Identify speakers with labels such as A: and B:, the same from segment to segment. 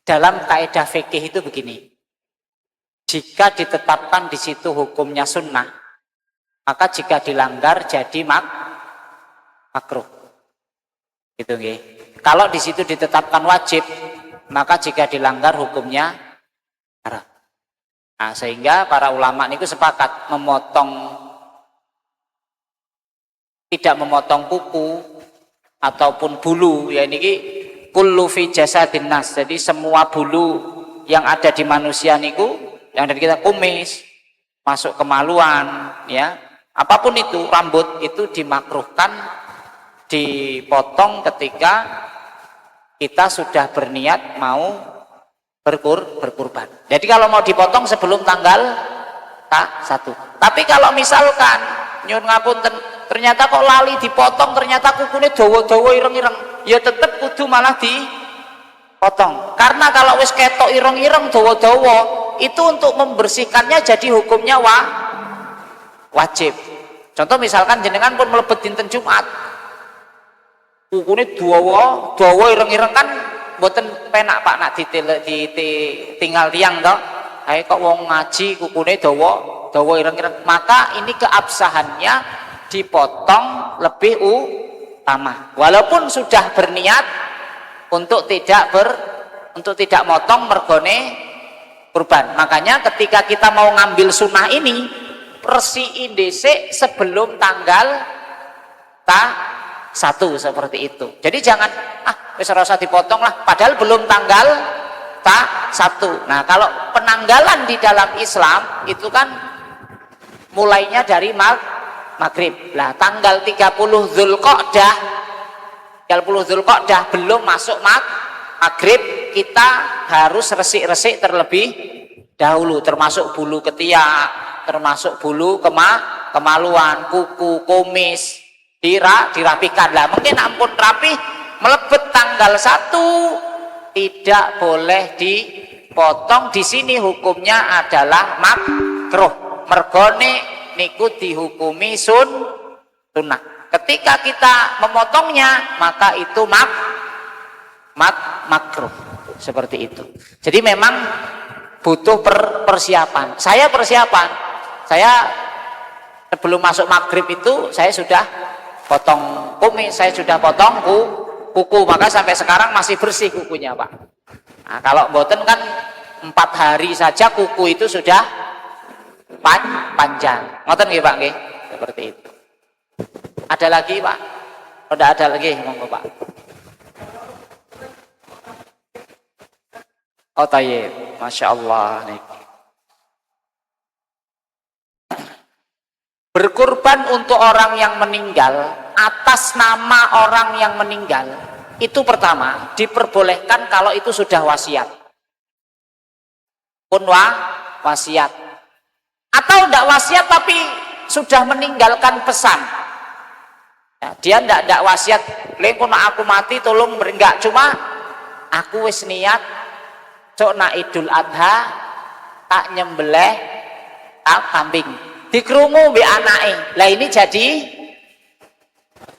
A: dalam kaidah fikih itu begini. Jika ditetapkan di situ hukumnya sunnah, maka jika dilanggar jadi makruh. Gitu nggih. Kalau di situ ditetapkan wajib, maka jika dilanggar hukumnya haram. Nah, sehingga para ulama niku sepakat tidak memotong kuku ataupun bulu, ya niki kullu fi jasadin nas. Jadi semua bulu yang ada di manusia niku, yang dari kita kumis, masuk kemaluan, ya, apapun itu, rambut itu dimakruhkan dipotong ketika kita sudah berniat mau berkurban. Jadi kalau mau dipotong sebelum tanggal 1. Tapi kalau misalkan nyuwun ngapunten, ternyata kok lali dipotong, ternyata kukunya dawa-dawa ireng-ireng, ya tetep kudu malah dipotong. Karena kalau wis ketok ireng-ireng dawa-dawa, itu untuk membersihkannya jadi hukumnya wajib. Contoh misalkan jenengan pun mlebet dinten Jumat, kukunya dawa ireng-ireng, kan mboten penak Pak nak ditinggal tiang toh. Ae kok wong ngaji kukune dawa ireng-ireng, maka ini keabsahannya dipotong lebih utama. Walaupun sudah berniat untuk tidak motong mergone kurban. Makanya ketika kita mau ngambil sunnah ini, persiin dhisik sebelum tanggal 1 seperti itu. Jadi jangan wis ora usah dipotong lah, padahal belum tanggal 1. Nah, kalau penanggalan di dalam Islam itu kan mulainya dari maghrib. Lah tanggal 30 Dzulqa'dah belum masuk maghrib, kita harus resik-resik terlebih dahulu, termasuk bulu ketiak, termasuk bulu kemaluan, kuku, kumis, dirapikan. Lah mungkin ampun rapi melebet tanggal 1 tidak boleh dipotong. Di sini hukumnya adalah makruh. Mergone niku dihukumi sunnah. Ketika kita memotongnya, maka itu makruh. Seperti itu. Jadi memang butuh persiapan. Saya sebelum masuk maghrib itu saya sudah potong kumis, saya sudah potong kuku, maka sampai sekarang masih bersih kukunya Pak. Nah, kalau mboten kan 4 hari saja kuku itu sudah panjang. Ngoten nggih Pak nggih? Seperti itu. Ada lagi Pak? Oh, tidak ada lagi, monggo Pak. Oh tayyib, masya Allah nih. Berkurban untuk orang yang meninggal atas nama orang yang meninggal itu pertama diperbolehkan kalau itu sudah wasiat, pun wasiat, atau tidak wasiat tapi sudah meninggalkan pesan. Ya, dia tidak wasiat, lengkon aku mati tolong enggak, cuma aku wis niat cok na Idul Adha tak nyembelih kambing dikrungu mbek anake. Lah ini jadi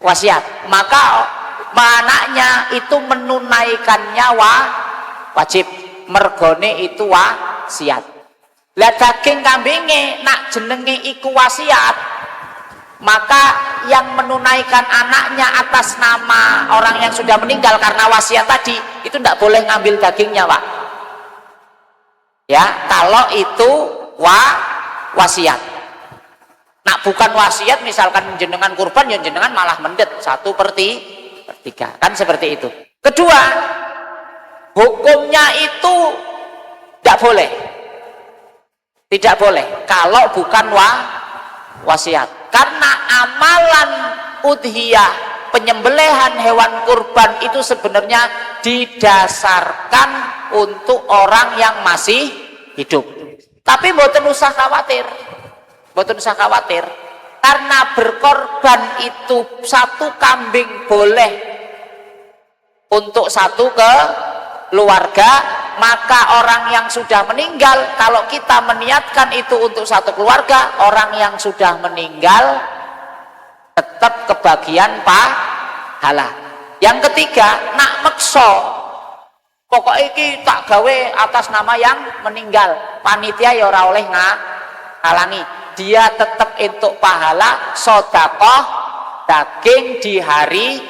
A: wasiat, maka anaknya itu menunaikannya wajib, mergone itu wasiat. Lah daging kambinge nak jenenge iku wasiat, maka yang menunaikan anaknya atas nama orang yang sudah meninggal karena wasiat tadi itu tidak boleh ngambil dagingnya Pak. Ya, kalau itu wasiat. Nak bukan wasiat, misalkan jenengan kurban, ya jenengan malah mendet 1/3, kan seperti itu. Kedua, hukumnya itu tidak boleh kalau bukan wasiat, karena amalan udhiyah, penyembelihan hewan kurban itu sebenarnya didasarkan untuk orang yang masih hidup. Tapi mboten usah khawatir, karena berkorban itu 1 kambing boleh untuk 1 keluarga, maka orang yang sudah meninggal, kalau kita meniatkan itu untuk 1 keluarga, orang yang sudah meninggal tetap kebagian pahala. Yang ketiga, nak mekso Pokoknya iki tak gawe atas nama yang meninggal. Panitia ya ora oleh ngalangi. Dia tetap entuk pahala sedekah daging di hari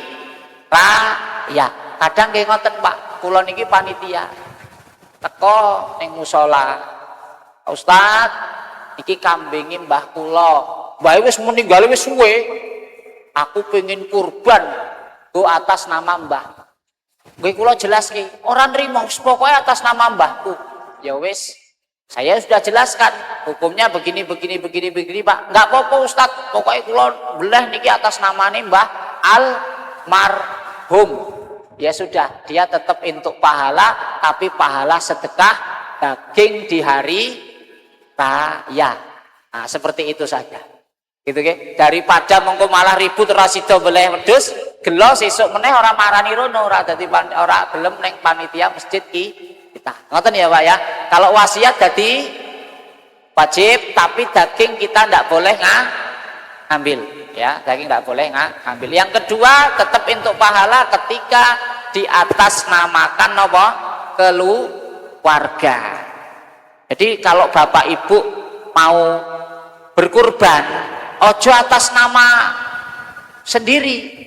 A: raya. Kadang nggih ngoten Pak, kula niki panitia. Teko ning musala. Ustaz, iki kambinge mbah kula. Mbah wis meninggal wis suwe. Aku pengen kurban go atas nama mbah. Gue kula jelaske, ora nrimo pokoke atas nama mbahku. Ya wis, saya sudah jelaskan hukumnya begini Pak. Enggak apa-apa Ustaz, pokoknya kula belah niki atas namane Mbah almarhum. Ya sudah, dia tetap entuk pahala, tapi pahala sedekah daging di hari raya. Nah, seperti itu saja. Gitu ke? Daripada mengko malah ribut ora sida beleh wedhus, gelo sesuk meneh ora marani rono, ora dadi ora gelem ning panitia masjid kita. Ngoten ya, Pak ya. Kalau wasiat dadi wajib, tapi daging kita ndak boleh ngambil ya, daging ndak boleh ngambil. Yang kedua, tetap untuk pahala ketika di atas namakan apa? Keluarga. Jadi kalau Bapak Ibu mau berkurban, ojo atas nama sendiri,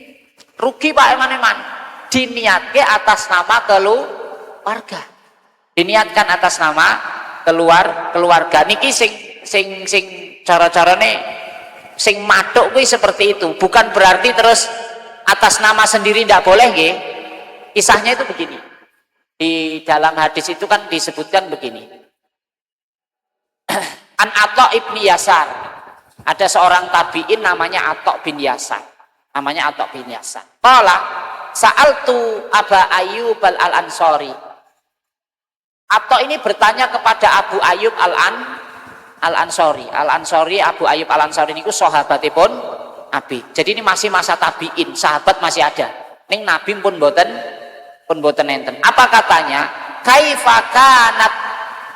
A: rugi Pak eman-eman. Diniatke atas nama keluarga, diniatkan atas nama keluarga. Niki sing cara-carane sing matuk kuwi seperti itu. Bukan berarti terus atas nama sendiri tidak boleh nggih. Kisahnya itu begini. Di dalam hadis itu kan disebutkan begini. An Atha ibni Yasar, ada seorang tabiin namanya Atha bin Yasar, qala sa'altu Aba Ayyub al-Ansari. Atha ini bertanya kepada Abu Ayyub al-Ansari. Abu Ayyub al-Ansari niku sahabatipun Nabi. Jadi ini masih masa tabiin, sahabat masih ada. Ning Nabi pun boten enten. Apa katanya? Kaifa kanat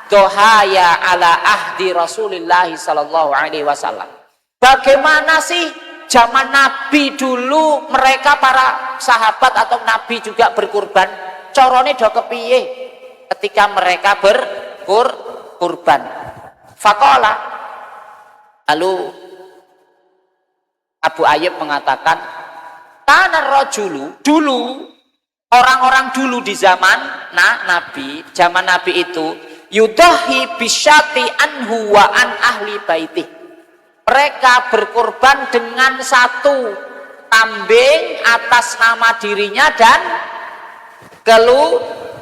A: dohaya ala ahdi Rasulillah sallallahu alaihi wasallam. Bagaimana sih zaman Nabi dulu, mereka para sahabat atau Nabi juga berkurban? Corone do kepiye ketika mereka berkurban? Faqala, lalu Abu Ayyub mengatakan, kana rajulu, dulu orang-orang dulu di zaman Nabi itu yudahi bisyati anhu wa an ahli baitih. Mereka berkorban dengan satu kambing atas nama dirinya dan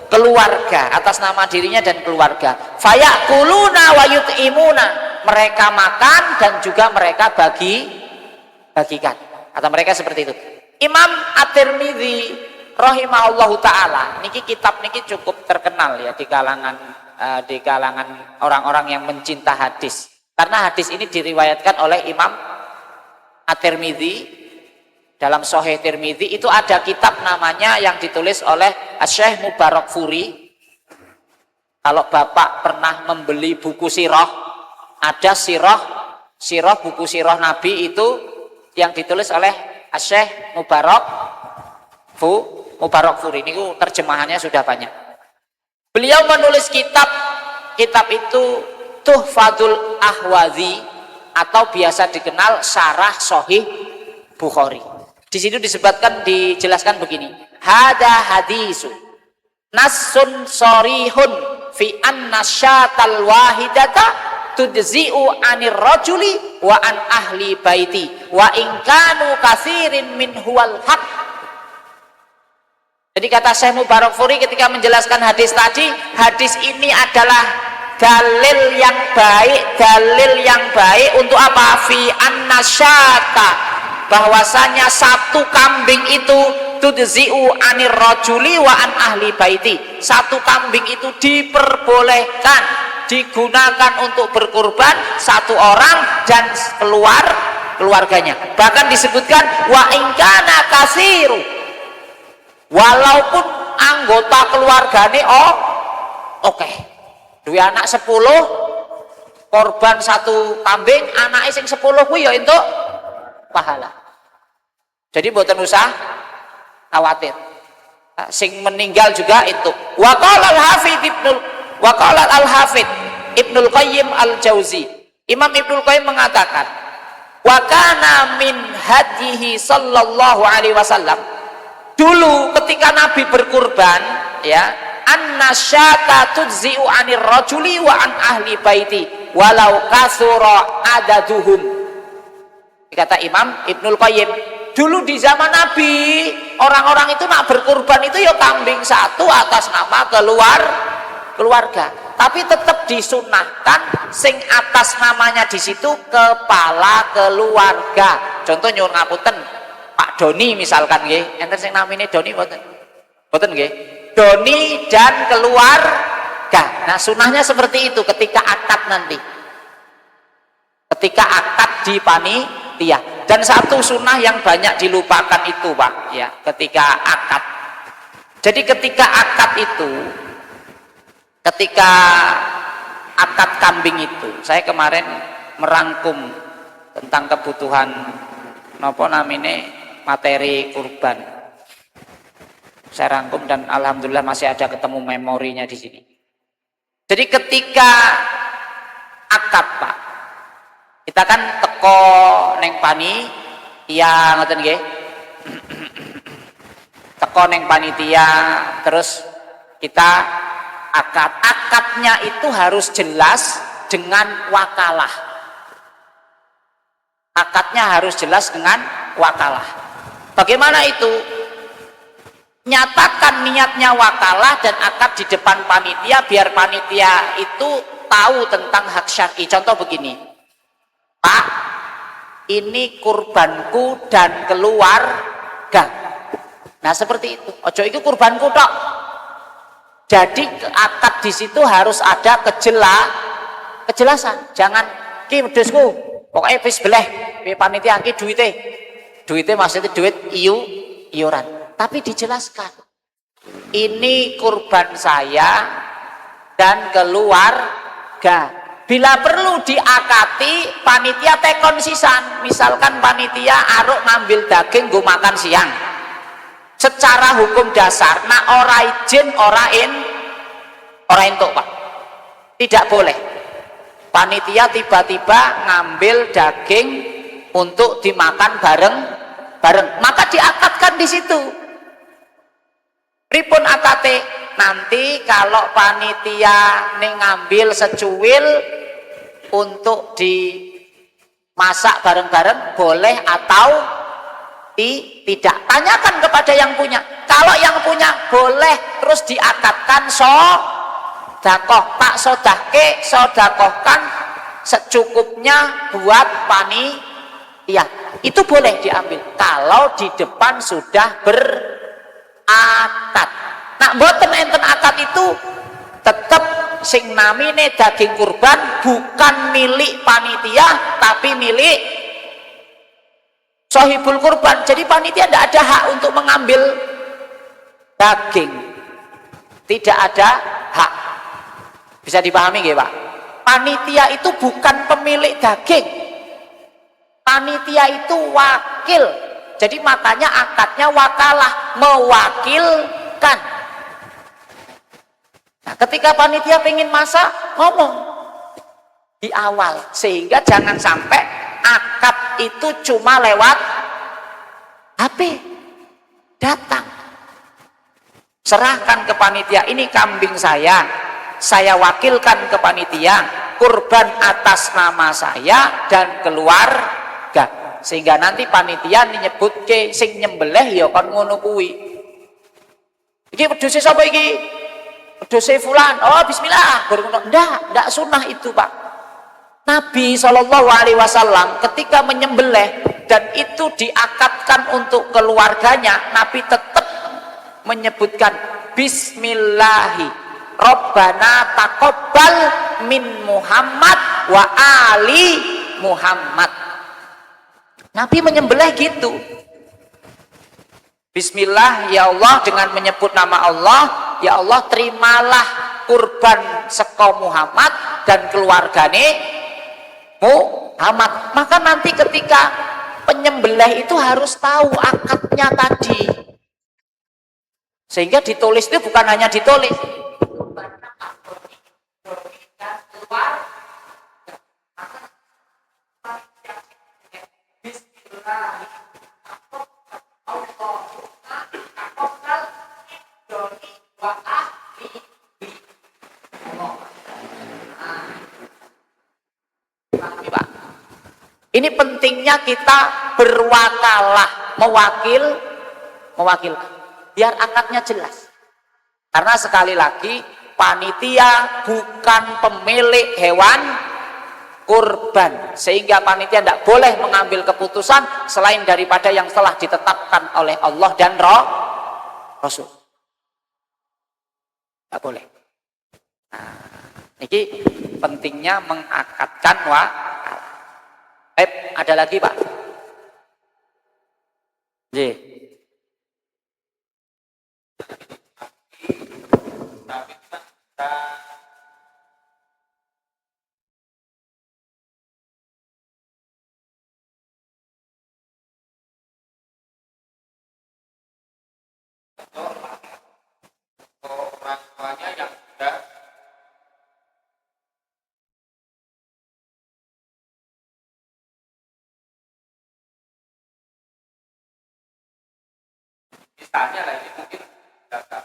A: keluarga, atas nama dirinya dan keluarga. Fayakuluna wa yut'imuna, mereka makan dan juga mereka bagikan. Kata mereka seperti itu. Imam At-Tirmidzi rahimahullahu taala, niki kitab niki cukup terkenal ya di kalangan orang-orang yang mencinta hadis, karena hadis ini diriwayatkan oleh Imam At-Tirmidzi dalam Sahih Tirmidzi. Itu ada kitab namanya yang ditulis oleh Syekh Mubarakfuri. Kalau Bapak pernah membeli buku sirah, ada sirah buku sirah Nabi itu yang ditulis oleh Syekh Mubarakfuri. Ini terjemahannya sudah banyak. Beliau menulis kitab itu Tuhfatul Ahwazi, atau biasa dikenal Syarah Sahih Bukhari. Di situ dijelaskan begini. Hada hadisu nassun sorihun fi anna syatal wahidata tudzi'u anir rajuli wa an ahli baiti wa in kanu katsirin min huwal haq. Jadi kata Syekh Mubarakfuri ketika menjelaskan hadis tadi, hadis ini adalah dalil yang baik untuk apa? Fi annasyata, bahwasanya satu kambing itu tudzi'u anir rajuli wa an ahli baiti. Satu kambing itu diperbolehkan digunakan untuk berkurban satu orang dan keluarganya. Bahkan disebutkan wa in kana katsiru, walaupun anggota keluargane oke. Duwe anak 10, korban satu kambing, anake sing 10 kuwi ya entuk pahala. Jadi mboten usah khawatir. Sing meninggal juga itu. Wa qala al-Hafidz Ibnul Qayyim al-Jauzi. Imam Ibnul Qayyim mengatakan, wa kana min hadyihi sallallahu alaihi wasallam. Dulu ketika Nabi berkurban, ya, anna syata tujzi'u 'anir rajuli wa an ahli baiti walau kasura adaduhum. Kata Imam Ibnul Qayyim, dulu di zaman Nabi orang-orang itu nak berkurban itu ya kambing satu atas nama keluarga, tapi tetap disunahkan sing atas namanya di situ kepala keluarga. Contoh nyuwun ngapunten Pak Doni misalkan nggih, enten sing namine Doni mboten? Mboten nggih. Doni dan keluarga. Nah, sunahnya seperti itu ketika akad nanti. Ketika akad di panitia. Dan satu sunnah yang banyak dilupakan itu, Pak, ya, ketika akad. Jadi ketika akad itu, ketika akad kambing itu, saya kemarin merangkum tentang kebutuhan napa namine materi kurban. Saya rangkum dan alhamdulillah masih ada ketemu memorinya di sini. Jadi ketika akad, Pak, kita kan teko neng panitia ngoten nggih. Teko neng panitia terus kita akadnya itu harus jelas dengan wakalah. Akadnya harus jelas dengan wakalah. Bagaimana itu? Nyatakan niatnya wakalah dan akad di depan panitia biar panitia itu tahu tentang hak syar'i. Contoh begini, Pak, ini kurbanku dan keluarga. Nah seperti itu. Ojo itu kurbanku tok. Jadi akad di situ harus ada kejelasan. Jangan ki wedhusku, pokoknya wis beleh, panitia ki duite maksudnya duit iuran. Tapi dijelaskan, ini kurban saya dan keluarga. Bila perlu diakati, panitia tekon sisan. Misalkan panitia aruk ngambil daging go makan siang. Secara hukum dasar, nah ora izin, ora entuk, Pak. Tidak boleh. Panitia tiba-tiba ngambil daging untuk dimakan bareng, maka diakatkan di situ. Pripun akate? Nanti kalau panitia ngambil secuil untuk dimasak bareng-bareng boleh atau tidak? Tanyakan kepada yang punya. Kalau yang punya boleh, terus diakatkan sodakoh. Tak sodakohkan secukupnya buat panitia. Itu boleh diambil kalau di depan sudah akad. Nah, mboten enten akad itu tetap sing namine daging kurban bukan milik panitia tapi milik sohibul kurban. Jadi panitia tidak ada hak untuk mengambil daging. Tidak ada hak. Bisa dipahami nggih, Pak? Panitia itu bukan pemilik daging. Panitia itu wakil. Jadi makanya akadnya wakalah, mewakilkan. Nah, ketika panitia pengen masak, ngomong di awal, sehingga jangan sampai akad itu cuma lewat HP. Datang, serahkan ke panitia, ini kambing saya wakilkan ke panitia, kurban atas nama saya dan keluarga. Sehingga nanti panitia nyebut ke sing nyembelih ya kon ngono kuwi. Iki wedhuse sapa iki? Wedhuse fulan. Oh bismillah. Ndak sunnah itu, Pak. Nabi SAW ketika menyembelih dan itu diakadkan untuk keluarganya, Nabi tetap menyebutkan bismillahi Rabbana taqabbal min Muhammad wa ali Muhammad. Nabi menyembelih gitu. Bismillah ya Allah, dengan menyebut nama Allah, ya Allah terimalah kurban seko Muhammad dan keluargane Muhammad. Maka nanti ketika penyembelih itu harus tahu akadnya tadi. Sehingga ditulis itu bukan hanya ditulis. Ini pentingnya kita berwakalah, mewakil, biar akadnya jelas. Karena sekali lagi, panitia bukan pemilik hewan kurban, sehingga panitia tidak boleh mengambil keputusan selain daripada yang telah ditetapkan oleh Allah dan Rasul. Tidak boleh. Nah, ini pentingnya mengakadkan ada lagi Pak? J. Orang tuanya yang sudah misalnya lagi mungkin data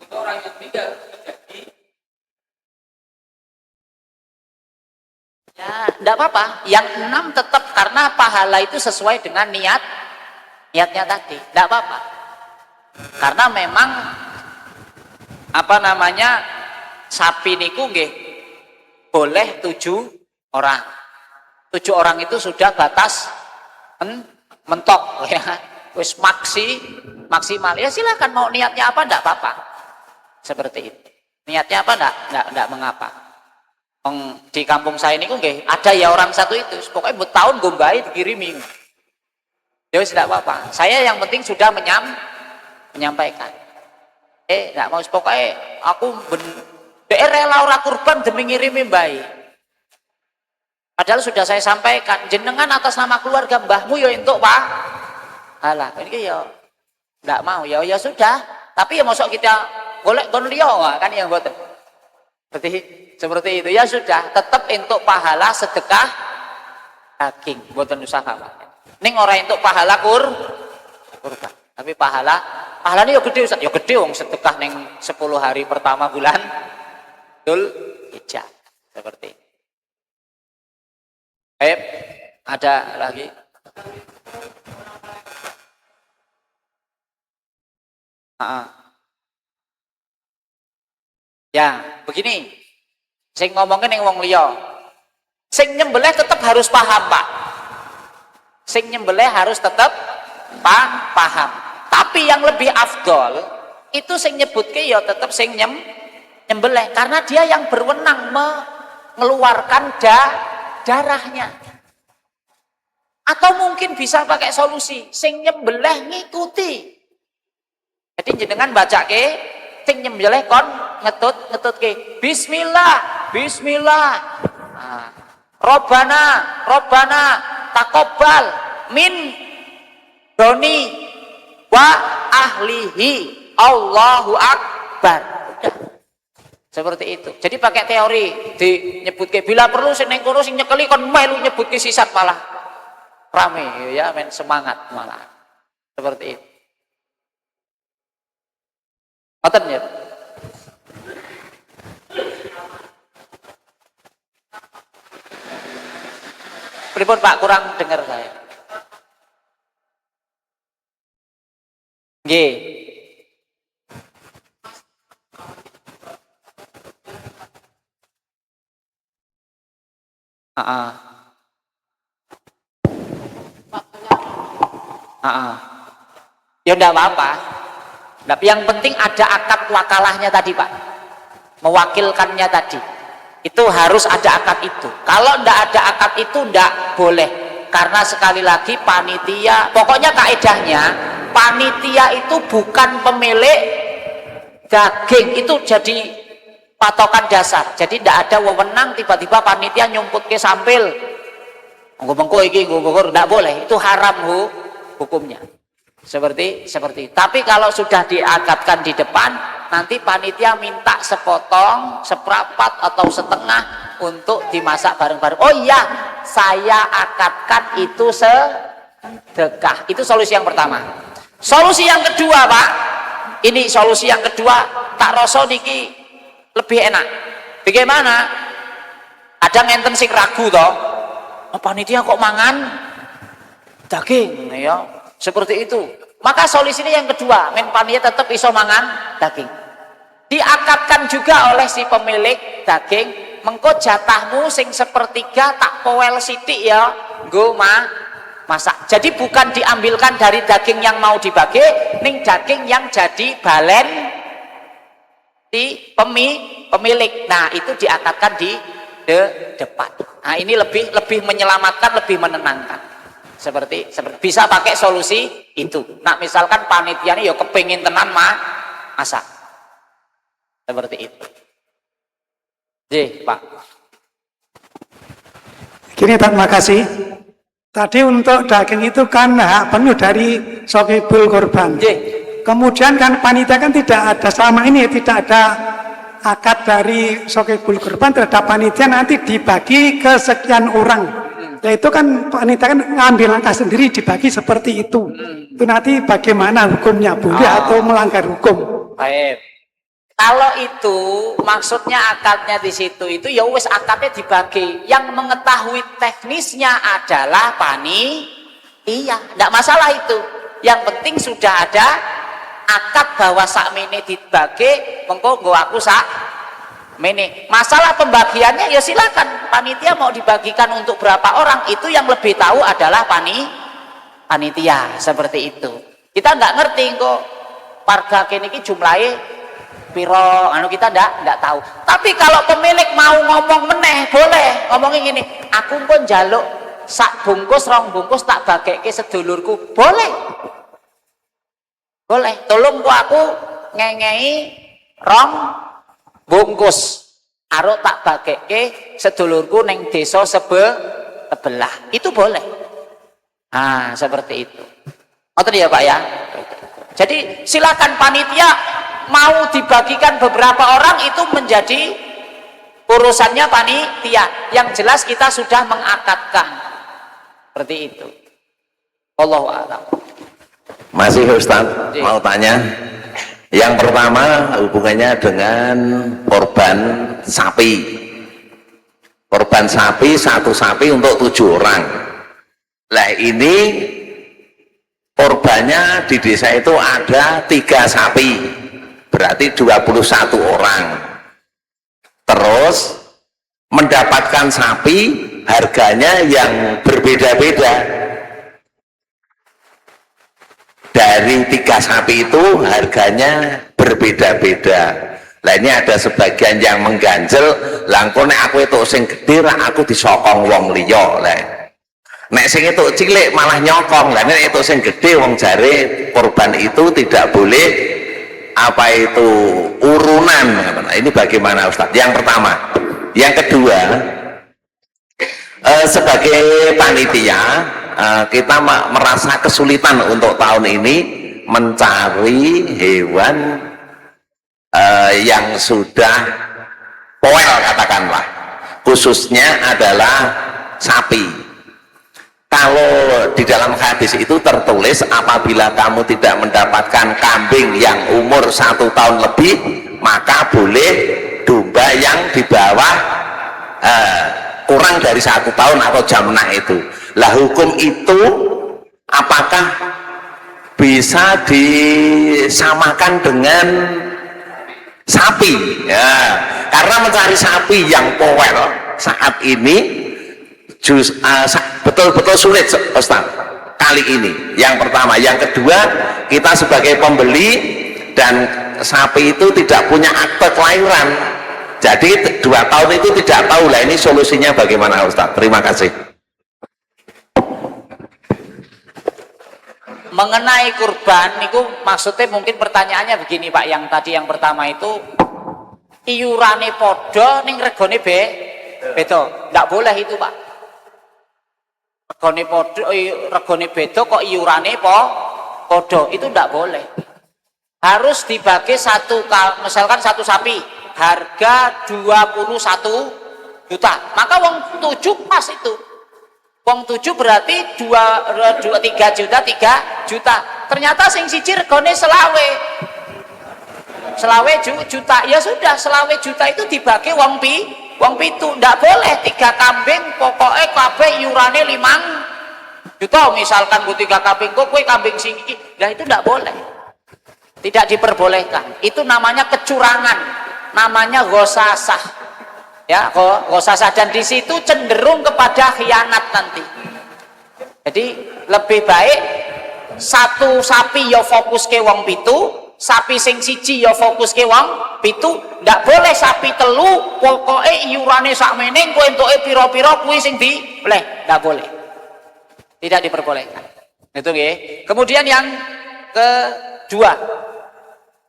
A: untuk orang yang tinggal menjadi ya tidak apa-apa, yang 6 tetap karena pahala itu sesuai dengan niatnya tadi, tidak apa-apa. Karena memang sapi niku nggih boleh 7 orang. 7 orang itu sudah batas mentok ya. Wis maksimal. Ya silakan mau niatnya apa enggak apa-apa. Seperti itu. Niatnya apa enggak mengapa. Di kampung saya niku nggih ada ya orang satu itu, pokoknya bertahun gombai dikirimi. Ya wis enggak apa-apa. Saya yang penting sudah menyampaikan. Enggak mau pokoknya aku rela ora kurban demi ngirimi mbah. Padahal sudah saya sampaikan, jenengan atas nama keluarga mbahmu ya entuk Pak. Alah, ini ya enggak mau. Ya sudah, tapi ya mosok kita golek kon liya kan yang mboten. Seperti itu. Ya sudah, tetap entuk pahala sedekah daging, mboten usah khawatir. Ning ora entuk pahala kurban. Tapi pahalanya ya gede Ustaz. Ya gede wong sedekah ning 10 hari pertama bulan Dzulhijjah. Seperti itu. Ada lagi? Ya, begini. Sing ngomongin yang wong liya. Sing nyembelih tetap harus paham, Pak. Sing nyembelih harus tetap paham. Tapi yang lebih afdol itu sing nyebutke ya tetap sing nyembelih karena dia yang berwenang mengeluarkan darahnya. Atau mungkin bisa pakai solusi sing nyembelih ngikuti. Jadi jenengan bacake sing nyembelih kon ngetutke bismillah. Nah, Robbana taqabbal min doni wa ahlihi Allahu Akbar. Udah. Seperti itu. Jadi pakai teori dinyebutke bila perlu sing ning kono sing nyekeli kon melu nyebutke sisat malah rame ya men semangat malah. Seperti itu. Ngoten ya. Pripun Pak kurang dengar saya. Nggih. Ya enggak apa-apa. Tapi yang penting ada akad wakalahnya tadi Pak. Mewakilkannya tadi. Itu harus ada akad itu. Kalau enggak ada akad itu enggak boleh. Karena sekali lagi panitia, pokoknya kaedahnya panitia itu bukan pemilik Daging itu jadi patokan dasar. Jadi tidak ada wewenang tiba-tiba panitia nyumput ke sampil. Mengko iki tidak boleh. Itu haram hukumnya. Seperti tapi kalau sudah diakatkan di depan, nanti panitia minta sepotong, seprapat atau setengah untuk dimasak bareng-bareng. Oh iya, saya akatkan itu sedekah. Itu solusi yang pertama. Solusi yang kedua, Pak. Ini solusi yang kedua, tak rasa niki lebih enak. Bagaimana? Ada ngenten sing ragu toh. Oh, panitia kok mangan daging ya. Seperti itu. Maka solusinya yang kedua, men panitia tetap iso mangan daging. Diakatkan juga oleh si pemilik daging, mengko jatahmu sing sepertiga tak powel sidik ya, nggo masak. Jadi bukan diambilkan dari daging yang mau dibagi, ning daging yang jadi balen di pemilik. Nah, itu diakatkan di depan. Nah, ini lebih menyelamatkan, lebih menenangkan. Seperti bisa pakai solusi itu. Nah, misalkan panitia ini ya kepingin tenan masak. Seperti itu. Pak.
B: Gini, terima kasih. Tadi untuk daging itu kan hak penuh dari sahibul korban. Kemudian kan panitia kan tidak ada, selama ini tidak ada akad dari sahibul korban terhadap panitia, nanti dibagi ke sekian orang. Nah, itu kan panitia kan ngambil langkah sendiri dibagi seperti itu. Itu nanti bagaimana hukumnya, boleh atau melanggar hukum? Baik.
A: Kalau itu maksudnya akadnya di situ itu ya wis akadnya dibagi. Yang mengetahui teknisnya adalah panitia. Tidak masalah itu. Yang penting sudah ada akad bahwa sakmene dibagi, mengko nggo aku mene. Masalah pembagiannya ya silakan, panitia mau dibagikan untuk berapa orang, itu yang lebih tahu adalah panitia. Seperti itu. Kita nggak ngerti kok warga kene iki jumlahnya piro, kita ndak tahu. Tapi kalau pemilik mau ngomong meneh, boleh ngomongin gini, aku pun njaluk sak bungkus rong bungkus tak bageke sedulurku, boleh. Tolong kok aku ngengei rong bungkus aruk tak bageke sedulurku neng desa sebelah, itu boleh. Nah, seperti itu. Ngoten ya Pak ya. Jadi silakan panitia mau dibagikan beberapa orang itu menjadi urusannya panitia. Yang jelas kita sudah mengakadkan. Seperti itu. Allahu a'lam.
C: Masih Ustaz, mau tanya. Yang pertama hubungannya dengan korban sapi. Korban sapi, satu sapi untuk 7 orang. Lah ini korbannya di desa itu ada 3 sapi. Berarti 21 orang. Terus mendapatkan sapi harganya yang berbeda-beda. Dari 3 sapi itu harganya berbeda-beda. Lah ini ada sebagian yang mengganjel, langkon nek aku itu sing gede aku disokong wong liya. Lah nek sing itu cilik malah nyokong. Lah nek itu sing gede wong jare korban itu tidak boleh apa itu urunan. Nah, ini bagaimana Ustaz? Yang pertama. Yang kedua, sebagai panitia kita merasa kesulitan untuk tahun ini mencari hewan yang sudah poel, katakanlah, khususnya adalah sapi. Kalau di dalam hadis itu tertulis apabila kamu tidak mendapatkan kambing yang umur 1 tahun lebih, maka boleh domba yang di bawah kurang dari 1 tahun atau jamnah itu. Lah hukum itu apakah bisa disamakan dengan sapi? Ya, karena mencari sapi yang power saat ini betul-betul sulit Ustaz kali ini. Yang pertama. Yang kedua, kita sebagai pembeli dan sapi itu tidak punya akte kelahiran, jadi 2 tahun itu tidak tahu. Lah ini solusinya bagaimana Ustaz? Terima kasih.
A: mengenai kurban niku maksudnya mungkin pertanyaannya begini Pak, yang tadi yang pertama itu iurane podo ning regone beda. Ndak boleh itu Pak. Regone podo regone beda kok iurane podo, itu ndak boleh. Harus dibagi satu, misalkan satu sapi harga 21 juta, maka wong 7 pas itu. Wong 7 berarti 3 juta, 3 juta. Ternyata sing siji regane selawe juta. Ya sudah, selawe juta itu dibagi wong pitu. Ndak boleh 3 kambing pokoknya kabeh iurane 5 juta. Misalkan ku 3 kambing kok kowe kambing sing iki. Lah itu ndak boleh. Tidak diperbolehkan. Itu namanya kecurangan. Namanya ghosasah. Ya, ghosasah, dan di situ cenderung kepada khianat nanti. Jadi lebih baik satu sapi ya fokus ke wong pitu, sapi sing siji ya fokus ke wong pitu. Ndak boleh sapi telu pokoke iurane sakmene kowe entuke pira-pira kuwi sing dibleh, ndak boleh. Tidak diperbolehkan. Itu nggih. Kemudian yang kedua,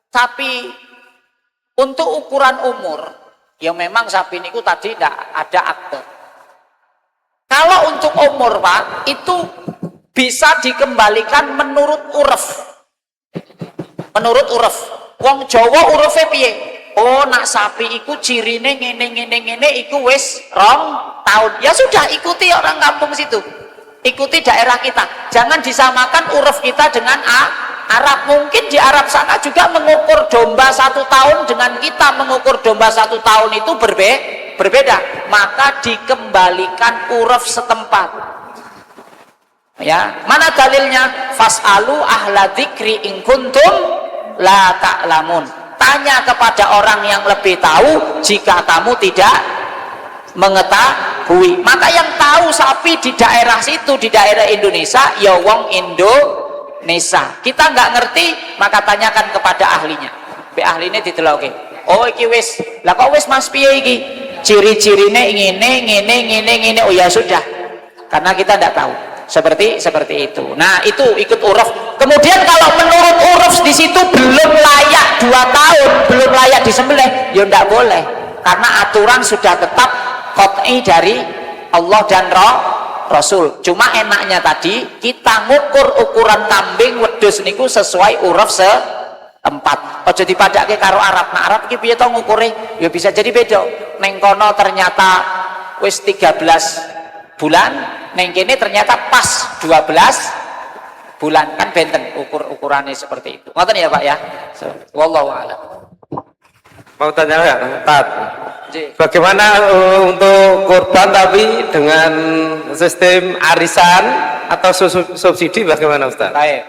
A: sapi untuk ukuran umur, ya memang sapi niku tadi tidak ada akte. Kalau untuk umur Pak, itu bisa dikembalikan menurut uruf. Menurut uruf. Wong Jawa urufe piye? Oh, nak sapi iku cirine ngene iku wis 2 tahun. Ya sudah, ikuti orang kampung situ. Ikuti daerah kita. Jangan disamakan uruf kita dengan Arab. Mungkin di Arab sana juga mengukur domba 1 tahun dengan kita mengukur domba 1 tahun itu berbeda. Maka dikembalikan uruf setempat. Ya, mana dalilnya? Fas'alu ahla dzikri in kuntum la ta'lamun. Tanya kepada orang yang lebih tahu jika kamu tidak mengetahui. Maka yang tahu sapi di daerah situ, di daerah Indonesia, ya wong Indonesia. Kita nggak ngerti, maka tanyakan kepada ahlinya. Be ahline dideloke. Oh iki wis, lah kok wis Mas piye iki? Ciri-cirine ngene. Oh ya sudah. Karena kita nggak tahu. Seperti itu. Nah, itu ikut uruf. Kemudian kalau menurut uruf di situ belum layak 2 tahun, belum layak disembelih, ya nggak boleh. Karena aturan sudah tetap qat'i dari Allah dan Rasul. Cuma enaknya tadi kita ngukur ukuran kambing wedhus niku sesuai uruf setempat. Aja dipadake karo Arab. Nah, Arab iki piye to ngukure? Ya bisa jadi beda. Neng kono ternyata wis 13 bulan, neng kene ternyata pas 12 bulan. Kan benten ukurannya seperti itu. Ngoten ya, Pak ya. Wallahu a'lam.
D: Mau tanya ya, Ustaz. Bagaimana untuk kurban tapi dengan sistem arisan atau subsidi, bagaimana Ustaz?
A: Baik.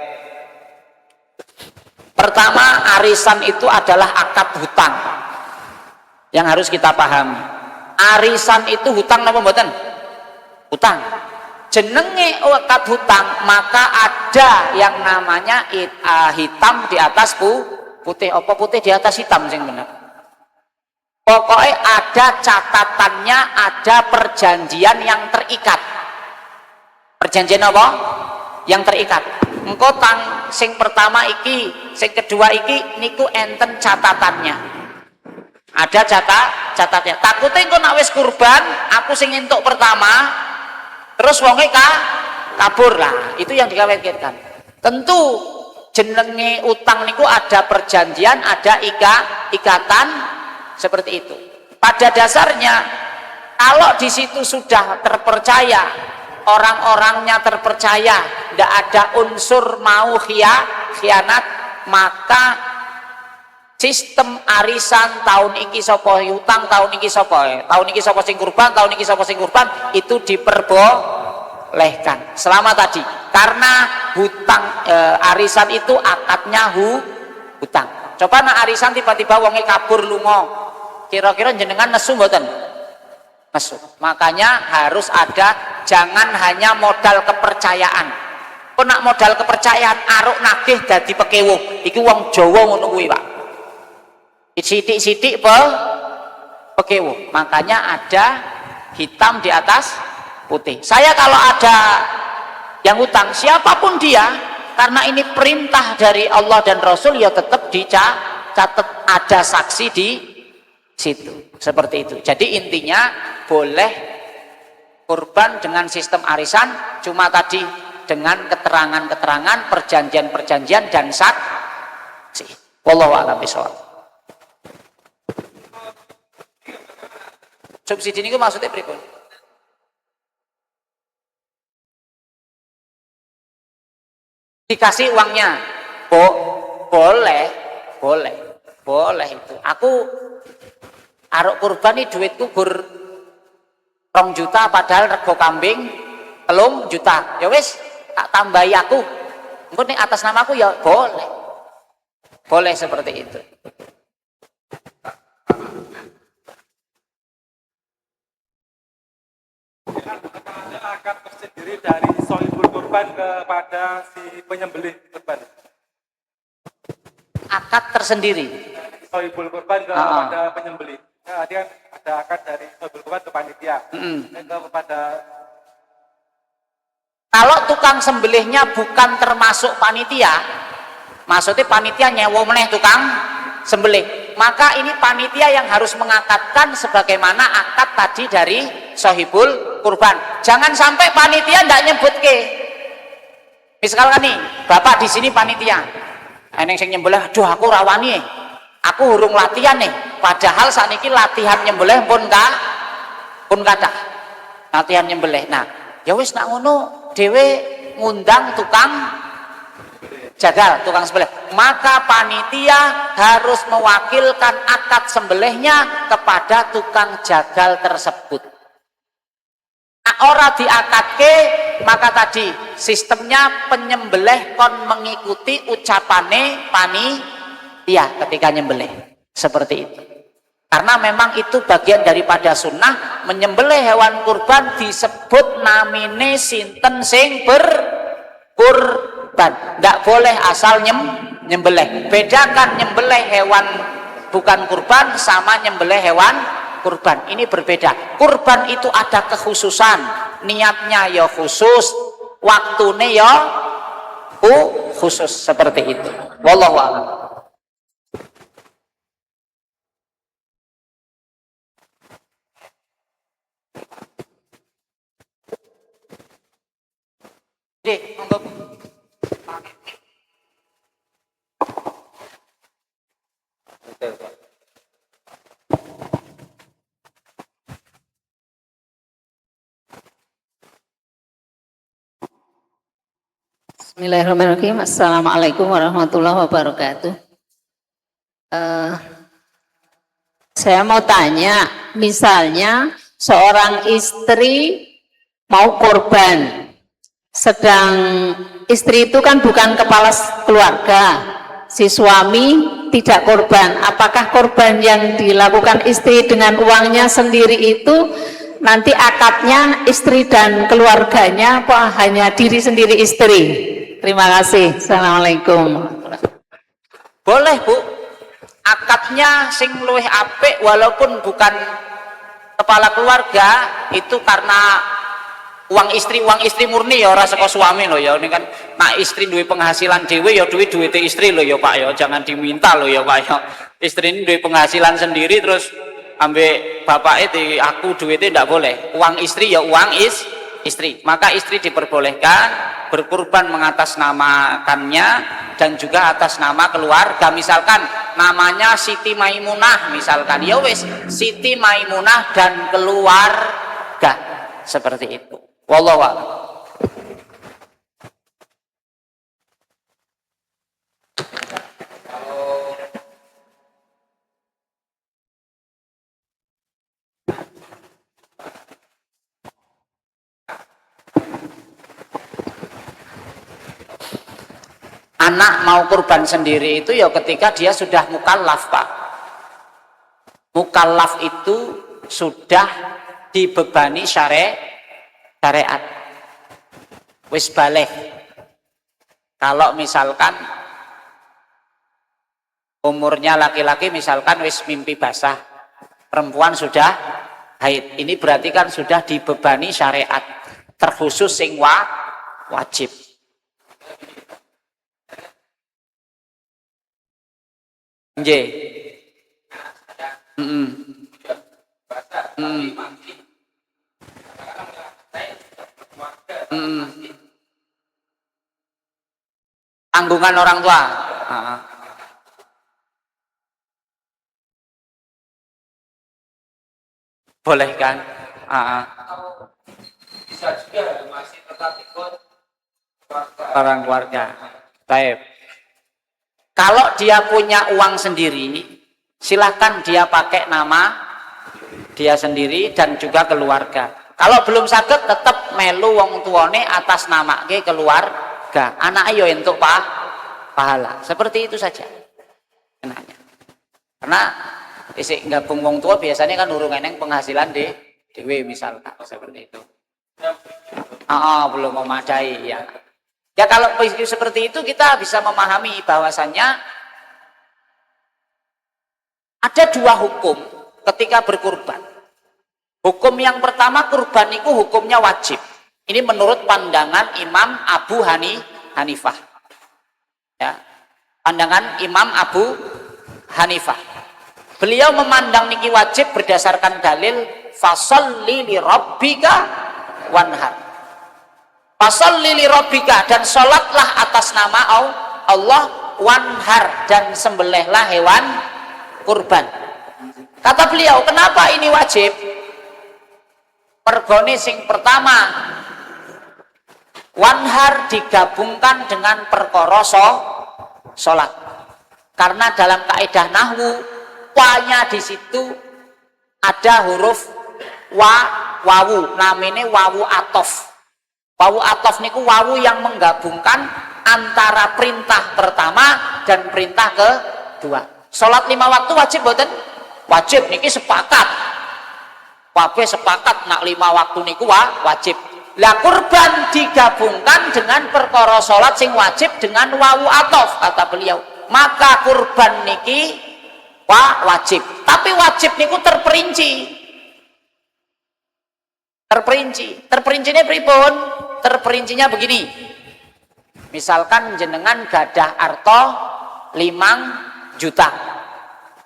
A: Pertama, arisan itu adalah akad hutang yang harus kita pahami. Arisan itu hutang napa mboten? Hutang. Jenenge akad hutang, maka ada yang namanya hitam di atas putih. Apa putih di atas hitam sing bener? Pokoknya ada catatannya, ada perjanjian yang terikat. Perjanjian apa? Yang terikat. Engko tang sing pertama iki, sing kedua iki niku enten catatannya. Ada catatnya. Takutnya engko nak wis kurban, aku sing entuk pertama, terus wonge kabur lah. Itu yang dikhawatirkan. Tentu jenenge utang niku ada perjanjian, ada ikatan. Seperti itu. Pada dasarnya, kalau di situ sudah terpercaya, orang-orangnya terpercaya, tidak ada unsur mau khianat, maka sistem arisan tahun iki sapa hutang, tahun iki sapa sing kurban, tahun iki sapa sing kurban, itu diperbolehkan. Selama tadi, karena hutang arisan itu akadnya hutang. Coba nak arisan tiba-tiba wonge kabur lunga. Kira-kira jenengan nesu mboten? Nesu. Makanya harus ada, jangan hanya modal kepercayaan. Kok nak modal kepercayaan aruk nagih dadi pekewuh. Iki wong Jawa ngono kuwi, Pak. Sithik-sithik pekewuh. Makanya ada hitam di atas putih. Saya kalau ada yang utang, siapapun dia, karena ini perintah dari Allah dan Rasul, ya tetap dicatat, ada saksi di situ, seperti itu. Jadi intinya boleh kurban dengan sistem arisan, cuma tadi dengan keterangan-keterangan, perjanjian-perjanjian dan saksi. Wallahu a'lam bishawab. Subsidi ini maksudnya pripun? Dikasih uangnya, boleh itu. Aku aruk kurban nih duitku gur 2 juta padahal rego kambing 3 juta. Ya wis, tak tambahi aku. Engko ning atas namaku ya boleh. Boleh seperti itu.
E: Akad tersendiri dari sohibul kurban kepada si penyembelih kurban.
A: Akad tersendiri.
E: Sohibul kurban kepada penyembelih. Nah, dia ada akad dari sohibul kurban ke panitia. Kepada
A: Kalau tukang sembelihnya bukan termasuk panitia, maksudnya panitia nyewa meneh tukang sembelih, maka ini panitia yang harus mengakadkan sebagaimana akad tadi dari sohibul kurban. Jangan sampai panitia ndak nyebut ke. Misalkan nih, bapak di sini panitia, eneng sing nyembelih, aduh aku rawani, aku urung latihan nih. Padahal saat ini latihan nyembelih pun kadah latihan nyembelih. Nah, ya wis nak ngono dewe ngundang tukang jagal, tukang sembelih, maka panitia harus mewakilkan akad sembelihnya kepada tukang jagal tersebut. Nah, ora diakadke, maka tadi sistemnya penyembelih kon mengikuti ucapane panitia ketika nyembelih, seperti itu. Karena memang itu bagian daripada sunnah, menyembelih hewan kurban disebut namine sinten sing berkurban. Tidak boleh asal nyembelih. Bedakan nyembelih hewan bukan kurban sama nyembelih hewan kurban. Ini berbeda. Kurban itu ada kekhususan, niatnya ya khusus, waktunya ya khusus, seperti itu. Wallahu a'lam.
F: Bismillahirrahmanirrahim. Assalamualaikum warahmatullahi wabarakatuh. Saya mau tanya, misalnya seorang istri mau korban, sedang istri itu kan bukan kepala keluarga, si suami tidak korban. Apakah korban yang dilakukan istri dengan uangnya sendiri itu nanti akadnya istri dan keluarganya, apa hanya diri sendiri istri? Terima kasih. Assalamualaikum.
A: Boleh Bu, akadnya sing luwih apik walaupun bukan kepala keluarga, itu karena uang istri murni ya, ora saka suami loh ya. Ini kan nak istri duwe penghasilan dhewe ya duit istri loh ya Pak ya, jangan diminta loh ya Pak ya. Istri ini duwe penghasilan sendiri terus ambek bapak itu aku duitnya tidak boleh. Uang istri ya uang istri, maka istri diperbolehkan berkurban mengatasnamakannya dan juga atas nama keluarga. Misalkan namanya Siti Maimunah, misalkan ya wis Siti Maimunah dan keluarga, seperti itu. Wallahu a'lam. Anak mau kurban sendiri itu ya ketika dia sudah mukallaf Pak. Mukallaf itu sudah dibebani syariat, wis balik. Kalau misalkan umurnya laki-laki misalkan wis mimpi basah, perempuan sudah haid, ini berarti kan sudah dibebani syariat terkhusus sing wajib. Nggih. Tanggungan orang tua. Boleh kan?
D: Bisa juga masih tetap ikut
A: Orang keluarga. Baik. Kalau dia punya uang sendiri, silahkan dia pakai nama dia sendiri dan juga keluarga. Kalau belum sakit, tetap melu wong tuane atas nama ke keluarga. Anak ayo entuk pahala. Seperti itu saja. Kenanya. Karena isi gabung wong tua biasanya kan urung eneng penghasilan dewe misalkan seperti itu. Belum memadai ya. Ya kalau seperti itu kita bisa memahami bahwasannya ada dua hukum ketika berkurban. Hukum yang pertama, kurban itu hukumnya wajib. Ini menurut pandangan Imam Abu Hanifah. Ya. Pandangan Imam Abu Hanifah. Beliau memandang niki wajib berdasarkan dalil fasholli li rabbika wanhar. Fasholli li rabbika, dan sholatlah atas nama Allah, wanhar, dan sembelihlah hewan kurban. Kata beliau, kenapa ini wajib? Pergone sing pertama, wanhar digabungkan dengan perkara sholat. Karena dalam kaidah nahwu, wanya di situ ada huruf wawu, namanya wawu atof. Wawu atof niku wawu yang menggabungkan antara perintah pertama dan perintah kedua. Sholat 5 waktu wajib boten? Wajib, niki sepakat. Kabeh sepakat nak 5 waktu niku wajib. Lah kurban digabungkan dengan perkara sholat sing wajib dengan wawu atof, kata beliau. Maka kurban niki wajib. Tapi wajib niku terperinci. Terperincinya pripun? Terperincinya begini. Misalkan jenengan gadah arto 5 juta.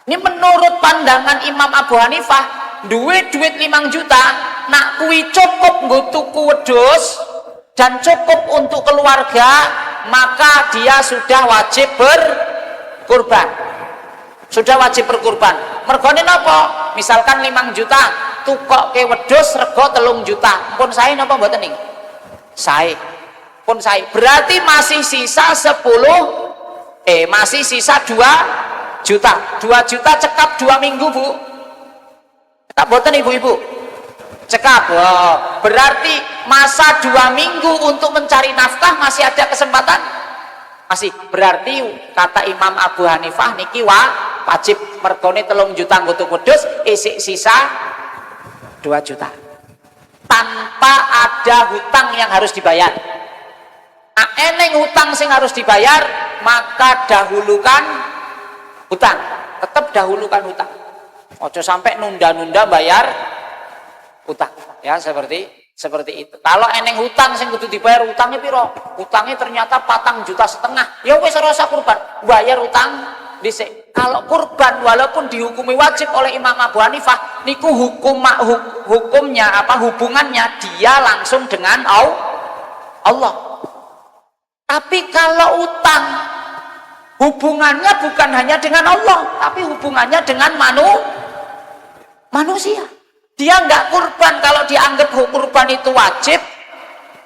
A: Ini menurut pandangan Imam Abu Hanifah, duit 5 juta, nak kuwi cukup nggo tuku wedhus dan cukup untuk keluarga, maka dia sudah wajib berkurban. Sudah wajib berkurban. Mergone napa? Misalkan 5 juta, tukoke wedhus rego 3 juta. Pun sae napa mboten niki? Sae. Pun sae. Berarti masih sisa 2 juta. 2 juta cekap 2 minggu, Bu. Cekap boten ibu-ibu? Cekap. Berarti masa 2 minggu untuk mencari nafkah masih ada kesempatan? Masih. Berarti kata Imam Abu Hanifah niki wajib, mergone 3 juta nggo tuku wedhus, isik sisa 2 juta. Tanpa ada hutang yang harus dibayar. Nah, eneng hutang sing harus dibayar, maka dahulukan hutang. Tetap dahulukan hutang. Ojo sampai nunda-nunda bayar hutang. Ya, seperti itu. Kalau eneng hutang sing kudu dibayar, hutangnya piro? Hutangnya ternyata 4,5 juta. Ya wis ora usah kurban, bayar hutang dhisik. Kalau kurban walaupun dihukumi wajib oleh Imam Abu Hanifah, niku hukumnya hubungannya dia langsung dengan Allah. Tapi kalau utang, hubungannya bukan hanya dengan Allah, tapi hubungannya dengan manusia. Dia nggak kurban kalau dianggap kurban itu wajib.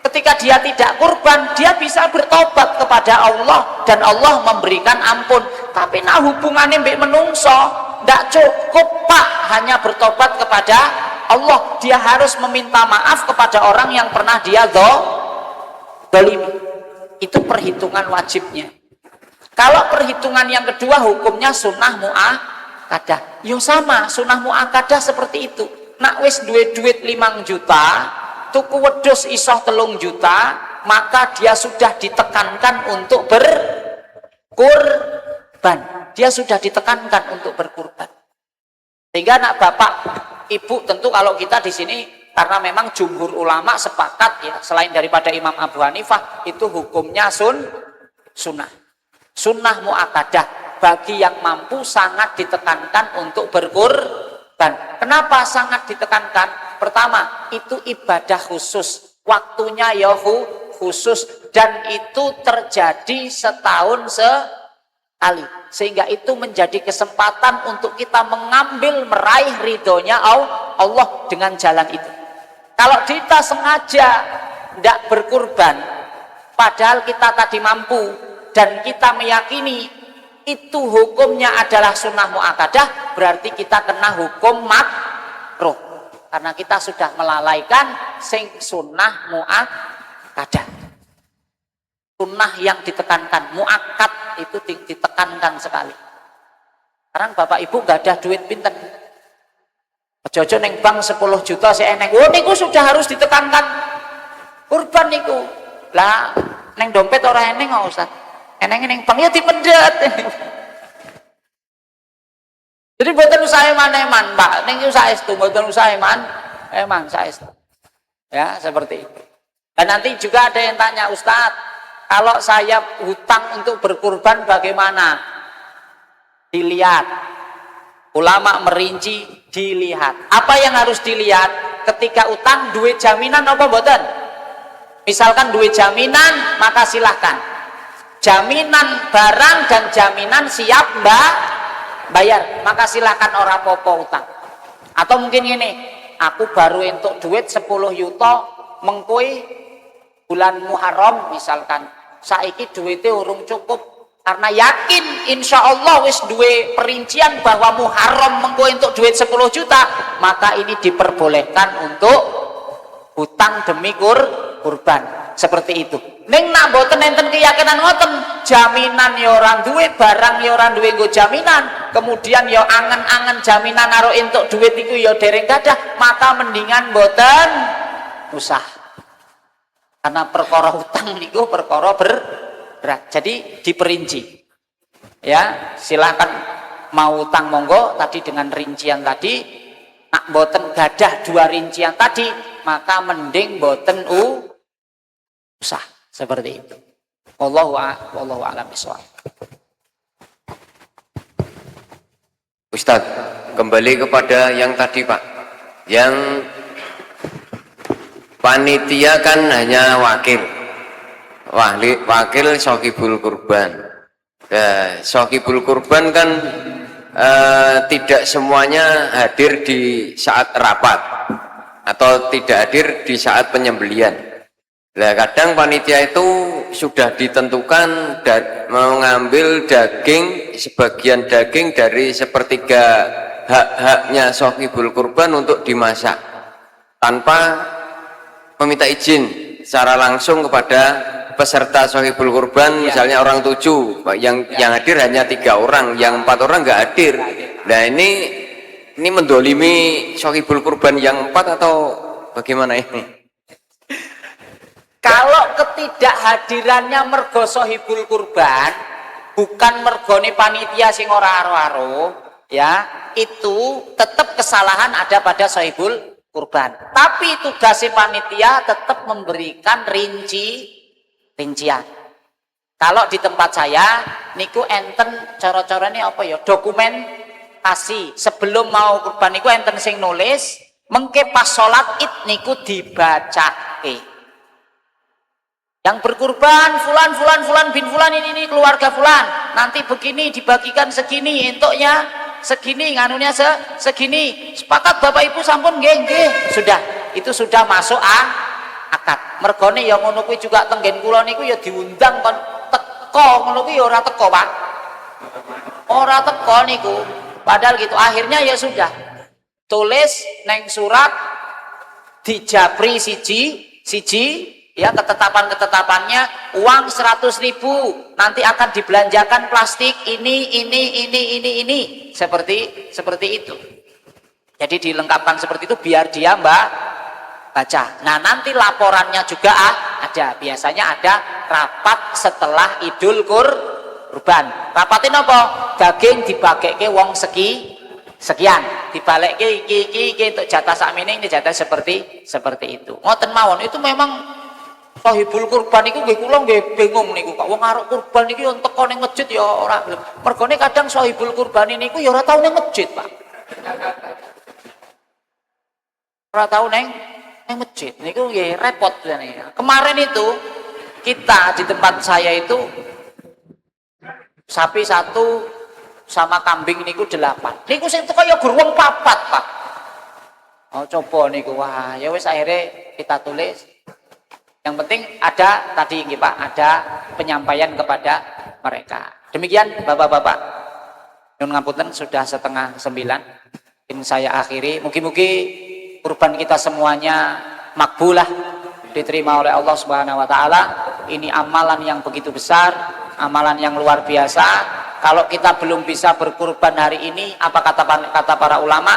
A: Ketika dia tidak kurban, dia bisa bertobat kepada Allah dan Allah memberikan ampun. Tapi nah hubungannya mbek menungso, nggak cukup Pak hanya bertobat kepada Allah. Dia harus meminta maaf kepada orang yang pernah dia dolimi. Itu perhitungan wajibnya. Kalau perhitungan yang kedua, hukumnya sunnah mu'akadah. Yo sama, sunnah mu'akadah seperti itu. Nak wis duit 5 juta, tuku wedhus isoh 3 juta, maka dia sudah ditekankan untuk berkurban. Dia sudah ditekankan untuk berkurban. Sehingga nak bapak, ibu, tentu kalau kita di sini, karena memang jumhur ulama sepakat ya, selain daripada Imam Abu Hanifah, itu hukumnya sunnah mu'akadah. bagi yang mampu sangat ditekankan untuk berkurban. Kenapa sangat ditekankan? Pertama, itu ibadah khusus, waktunya ya khusus, dan itu terjadi setahun sekali, sehingga itu menjadi kesempatan untuk kita mengambil meraih ridhonya Allah dengan jalan itu. Kalau kita sengaja tidak berkurban, padahal kita tadi mampu dan kita meyakini itu hukumnya adalah sunnah muakkadah, berarti kita kena hukum makruh karena kita sudah melalaikan sing sunnah muakkadah. Sunnah yang ditekankan, muakkad itu ditekankan sekali. Sekarang bapak ibu gak ada duit pinten, ojo-ojo neng bank 10 juta si eneng, oh niku sudah harus ditekankan kurban niku lah, neng dompet orang eneng nggak usah, eneng bank ya dipendet. Jadi buatan usaha eman pak, neng usaha itu buatan usaha eman saya itu, ya seperti itu. Dan nanti juga ada yang tanya, Ustadz, kalau saya hutang untuk berkurban bagaimana? Dilihat, ulama merinci, dilihat. Apa yang harus dilihat? Ketika utang, duit jaminan apa mboten? Misalkan duit jaminan, maka silahkan. Jaminan barang dan jaminan siap bayar, maka silahkan ora popo utang. Atau mungkin gini, aku baru untuk duit 10 yuto mengkui bulan Muharram misalkan, saiki duitnya urung cukup, karena yakin insya Allah wis duwe perincian bahwa Muharram mengkui untuk duit 10 juta, maka ini diperbolehkan untuk hutang demi kurban, seperti itu. Ning nak mboten enten keyakinan ngoten, jaminan ya ora duwe, barang ya ora duwe nggo jaminan, kemudian ya angen-angen jaminan naruh entuk duit iku ya dereng gadah, maka mendingan mboten usah. Karena perkara hutang niku perkara berat. Jadi diperinci. Ya, silakan mau utang monggo tadi dengan rincian tadi. Nak mboten gadah 2 rincian tadi, maka mending mboten usah. Seperti itu. Wallahu a'lam bishawab.
G: Ustadz, kembali kepada yang tadi Pak, yang panitia kan hanya wakil sahibul kurban. Sahibul kurban kan tidak semuanya hadir di saat rapat atau tidak hadir di saat penyembelian. Nah, kadang panitia itu sudah ditentukan mengambil daging, sebagian daging dari sepertiga hak-haknya sahibul kurban untuk dimasak tanpa meminta izin secara langsung kepada peserta sahibul kurban, misalnya orang 7, yang hadir hanya 3 orang, yang 4 orang nggak hadir. Nah ini mendolimi sahibul kurban yang 4 atau bagaimana ini?
A: Kalau ketidakhadirannya mergo sahibul kurban, bukan mergone panitia sing ora aro-aro, ya, itu tetap kesalahan ada pada sahibul kurban. Tapi tugasnya panitia tetap memberikan rincian. Kalau di tempat saya niku enten cara-caranya apa ya? Dokumentasi. Sebelum mau kurban niku enten sing nulis, mengke pas salat Id niku dibacake. Yang berkurban fulan bin fulan ini keluarga fulan, nanti begini dibagikan segini, entuknya segini, nganunya segini. Sepakat Bapak Ibu sampun nggih. Sudah, itu sudah masuk akad. Mergone ya ngono kuwi juga tenggen kula niku ya diundang kon teko, ngono kuwi ya ora teko, Pak. Ora teko niku. Padahal gitu, akhirnya ya sudah. Tulis neng surat dijabri siji ya, ketetapannya uang 100.000 nanti akan dibelanjakan plastik ini seperti itu. Jadi dilengkapkan seperti itu biar dia baca. Nah nanti laporannya juga ada, biasanya ada rapat setelah Idul Kurban. Rapatin apa? Daging dibageke wong sekian, dibalekke iki untuk jatah sakmene, ini jatah seperti itu. Ngoten mawon, itu memang Sahibul kurban iku nggih kula nggih bingung niku Pak. Wong arep kurban iki yo teko ning masjid ya ora gelem. Mergone kadang sahibul kurban niku ya ora tau ning masjid, Pak. Ora tau ning masjid. Niku nggih repot jane. Kemarin itu kita di tempat saya itu sapi 1 sama kambing niku 8. Niku sing teko ya gur wong 4, Pak. Oh coba niku wah ya wis akhirnya kita tulis. Yang penting ada tadi nggih Pak, ada penyampaian kepada mereka. Demikian Bapak-bapak. Nyuwun ngapunten sudah 8:30. Ini saya akhiri. Mugi-mugi kurban kita semuanya makbulah, diterima oleh Allah Subhanahu wa taala. Ini amalan yang begitu besar, amalan yang luar biasa. Kalau kita belum bisa berkurban hari ini, apa kata para ulama?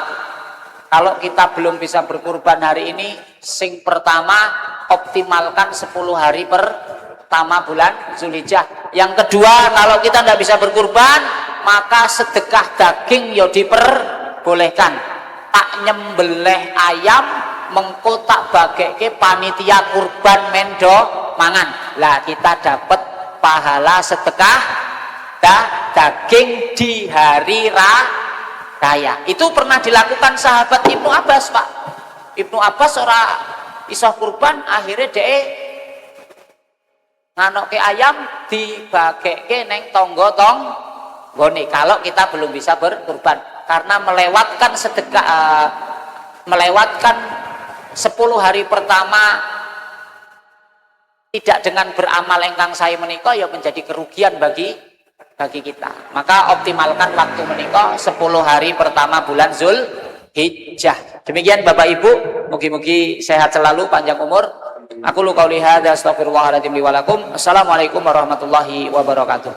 A: Kalau kita belum bisa berkurban hari ini, sing pertama optimalkan 10 hari pertama bulan Zulhijjah. Yang kedua, kalau kita tidak bisa berkurban, maka sedekah daging ya diperbolehkan. Tak nyembelih ayam, mengko tak bageke panitia kurban mendo mangan. Lah kita dapat pahala sedekah daging di hari raya. Itu pernah dilakukan sahabat Ibnu Abbas, Pak. Ibnu Abbas ora iso kurban, akhirnya dhek nganokke ayam dibageke neng tonggone. Kalau kita belum bisa berkurban karena melewatkan sedekah melewatkan 10 hari pertama tidak dengan beramal engkang saya menika ya menjadi kerugian bagi kita. Maka optimalkan waktu menika 10 hari pertama bulan Zulhijjah. Demikian Bapak Ibu, mugi-mugi sehat selalu, panjang umur. Aku lu qauli hadza astaghfirullahaladzim li wa lakum. Assalamualaikum warahmatullahi wabarakatuh.